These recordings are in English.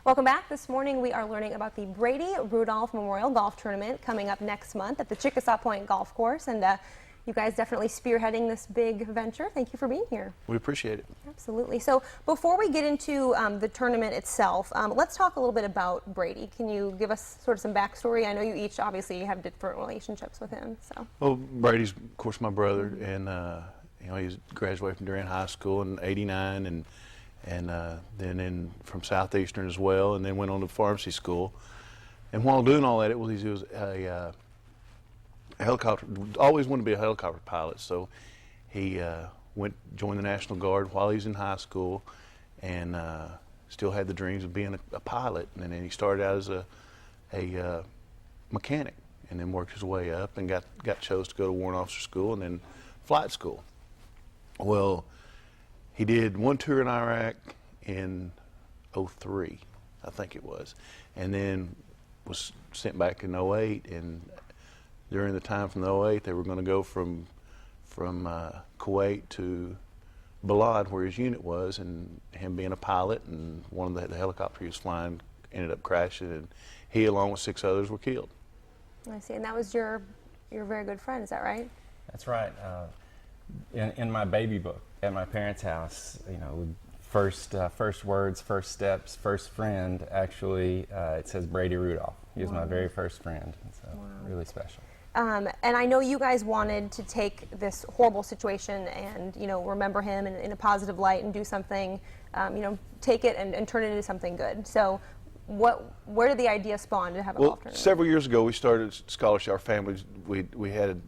Welcome back. This morning we are learning about the Brady Rudolf Memorial Golf Tournament coming up next month at the Chickasaw Point Golf Course, and you guys definitely spearheading this big venture. Thank you for being here. We appreciate it. Absolutely. So before we get into the tournament itself, let's talk a little bit about Brady. Can you give us sort of some backstory? I know you each obviously have different relationships with him. So. Well, Brady's of course my brother, and you know, he graduated from Durham High School in '89, and then from Southeastern as well, and then went on to pharmacy school. And while doing all that, he was a helicopter, always wanted to be a helicopter pilot, so he joined the National Guard while he was in high school, and still had the dreams of being a pilot. And then he started out as a mechanic, and then worked his way up and got chose to go to warrant officer school and then flight school. Well, he did one tour in Iraq in '03, I think it was, and then was sent back in '08. And during the time from '08, they were going to go from Kuwait to Balad, where his unit was, and him being a pilot, and one of the helicopter he was flying ended up crashing, and he, along with 6 others, were killed. I see, and that was your very good friend, is that right? That's right. In my baby book at my parents' house, you know, first words, first steps, first friend. Actually, it says Brady Rudolf. He was my very first friend, so really special. And I know you guys wanted to take this horrible situation and, you know, remember him in a positive light and do something, you know, take it and turn it into something good. So where did the idea spawn to have a golf tournament? Several years ago we started scholarship. Our families, we had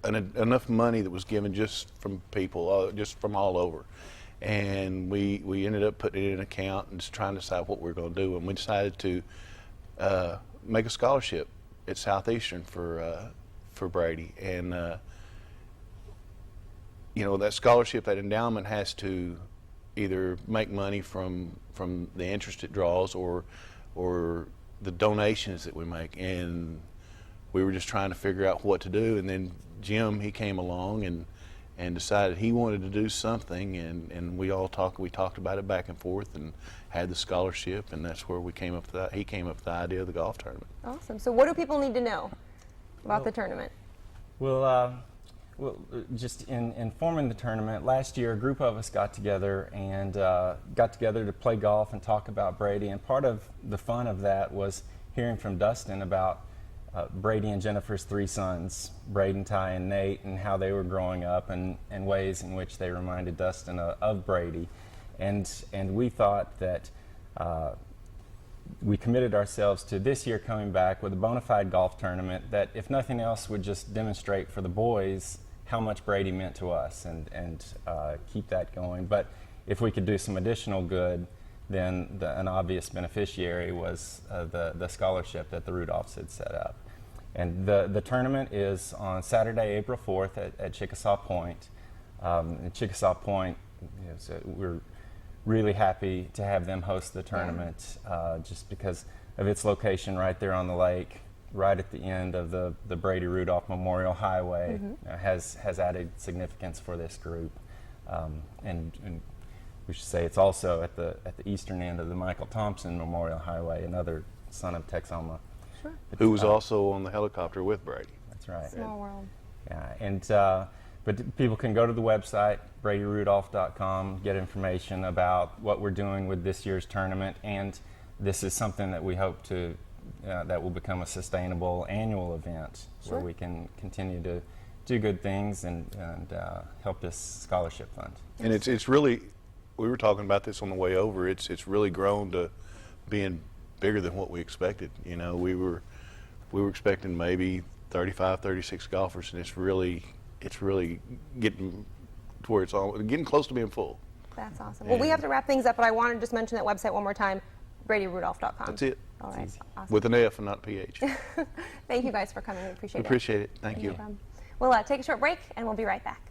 enough money that was given just from people, just from all over. And we ended up putting it in an account and just trying to decide what we were going to do. And we decided to make a scholarship at Southeastern for Brady. And you know, that scholarship, that endowment has to either make money from the interest it draws or the donations that we make. And we were just trying to figure out what to do. And then Jim, he came along and decided he wanted to do something, and we talked about it back and forth and had the scholarship, and that's where we came up with that. He came up with the idea of the golf tournament. Awesome. So what do people need to know about the tournament? Well, just in forming the tournament, last year a group of us got together to play golf and talk about Brady, and part of the fun of that was hearing from Dustin about Brady and Jennifer's 3 sons, Braden, Ty, and Nate, and how they were growing up and ways in which they reminded Dustin of Brady. And we thought that we committed ourselves to this year coming back with a bona fide golf tournament that, if nothing else, would just demonstrate for the boys how much Brady meant to us and keep that going. But if we could do some additional good, then an obvious beneficiary was the scholarship that the Rudolphs had set up. And the tournament is on Saturday, April 4th at Chickasaw Point. At Chickasaw Point, you know, so we're really happy to have them host the tournament just because of its location right there on the lake, right at the end of the Brady Rudolf Memorial Highway. Has added significance for this group. And we should say it's also at the eastern end of the Michael Thompson Memorial Highway, another son of Texoma. Sure. Who was also on the helicopter with Brady. That's right. Small world. Yeah, and but people can go to the website, BradyRudolf.com, get information about what we're doing with this year's tournament, and this is something that we hope to that will become a sustainable annual event where we can continue to do good things and help this scholarship fund. And it's really, we were talking about this on the way over, it's really grown to being bigger than what we expected. You know, we were expecting maybe 35, 36 golfers, and it's really getting to where it's getting close to being full. That's awesome. Well, we have to wrap things up, but I wanted to just mention that website one more time, BradyRudolf.com. That's it. All right. Awesome. With an F and not PH. Thank you guys for coming. We appreciate it. Appreciate it. Thank you. We'll take a short break, and we'll be right back.